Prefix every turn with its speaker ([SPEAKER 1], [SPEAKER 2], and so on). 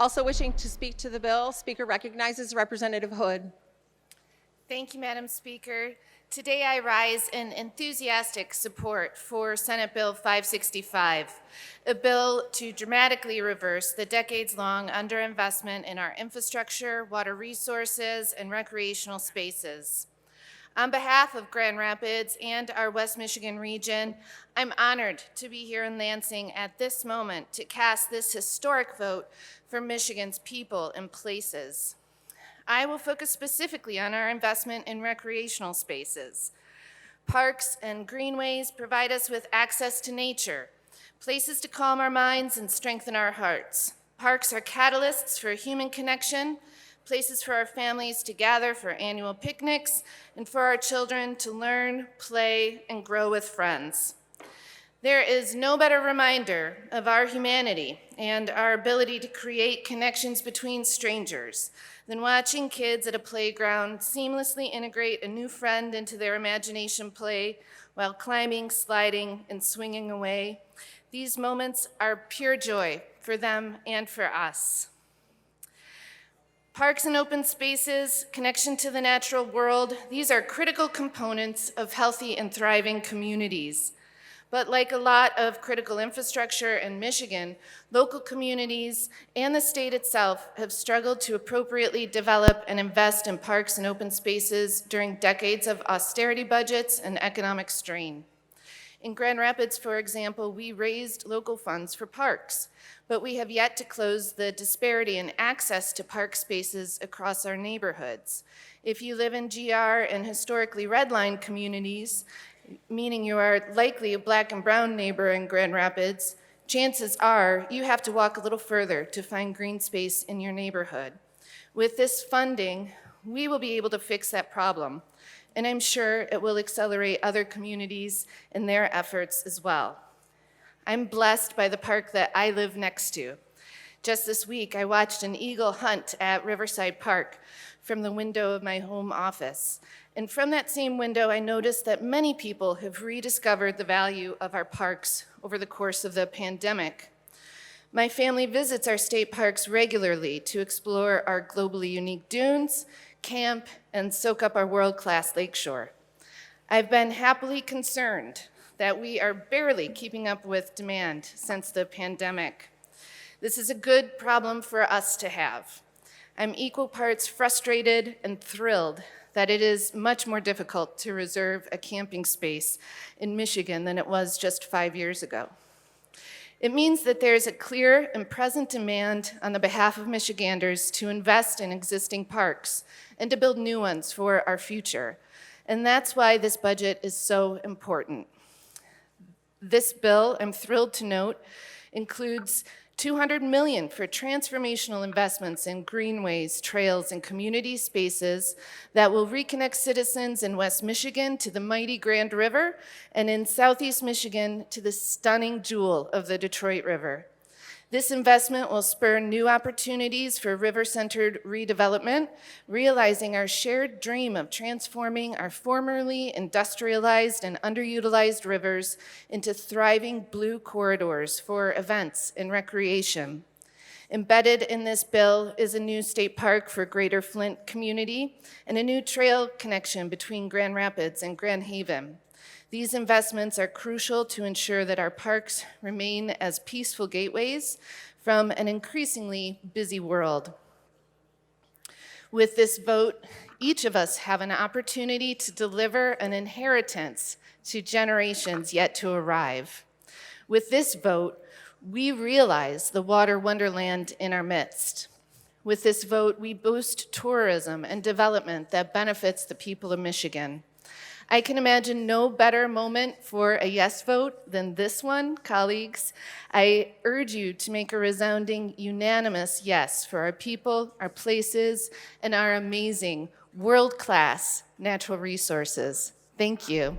[SPEAKER 1] Also wishing to speak to the bill, speaker recognizes Representative Hood.
[SPEAKER 2] Thank you, Madam Speaker. Today I rise in enthusiastic support for Senate Bill 565, a bill to dramatically reverse the decades-long underinvestment in our infrastructure, water resources, and recreational spaces. On behalf of Grand Rapids and our West Michigan region, I'm honored to be here in Lansing at this moment to cast this historic vote for Michigan's people and places. I will focus specifically on our investment in recreational spaces. Parks and greenways provide us with access to nature, places to calm our minds and strengthen our hearts. Parks are catalysts for human connection, places for our families to gather for annual picnics, and for our children to learn, play, and grow with friends. There is no better reminder of our humanity and our ability to create connections between strangers than watching kids at a playground seamlessly integrate a new friend into their imagination play while climbing, sliding, and swinging away. These moments are pure joy for them and for us. Parks and open spaces, connection to the natural world, these are critical components of healthy and thriving communities. But like a lot of critical infrastructure in Michigan, local communities and the state itself have struggled to appropriately develop and invest in parks and open spaces during decades of austerity budgets and economic strain. In Grand Rapids, for example, we raised local funds for parks, but we have yet to close the disparity in access to park spaces across our neighborhoods. If you live in GR and historically redlined communities, meaning you are likely a black and brown neighbor in Grand Rapids, chances are you have to walk a little further to find green space in your neighborhood. With this funding, we will be able to fix that problem, and I'm sure it will accelerate other communities in their efforts as well. I'm blessed by the park that I live next to. Just this week, I watched an eagle hunt at Riverside Park from the window of my home office. And from that same window, I noticed that many people have rediscovered the value of our parks over the course of the pandemic. My family visits our state parks regularly to explore our globally unique dunes, camp, and soak up our world-class lakeshore. I've been happily concerned that we are barely keeping up with demand since the pandemic. This is a good problem for us to have. I'm equal parts frustrated and thrilled that it is much more difficult to reserve a camping space in Michigan than it was just 5 years ago. It means that there is a clear and present demand on the behalf of Michiganders to invest in existing parks and to build new ones for our future. And that's why this budget is so important. This bill, I'm thrilled to note, includes $200 million for transformational investments in greenways, trails, and community spaces that will reconnect citizens in West Michigan to the mighty Grand River and in Southeast Michigan to the stunning jewel of the Detroit River. This investment will spur new opportunities for river-centered redevelopment, realizing our shared dream of transforming our formerly industrialized and underutilized rivers into thriving blue corridors for events and recreation. Embedded in this bill is a new state park for Greater Flint community and a new trail connection between Grand Rapids and Grand Haven. These investments are crucial to ensure that our parks remain as peaceful gateways from an increasingly busy world. With this vote, each of us have an opportunity to deliver an inheritance to generations yet to arrive. With this vote, we realize the water wonderland in our midst. With this vote, we boost tourism and development that benefits the people of Michigan. I can imagine no better moment for a yes vote than this one, colleagues. I urge you to make a resounding, unanimous yes for our people, our places, and our amazing, world-class natural resources. Thank you.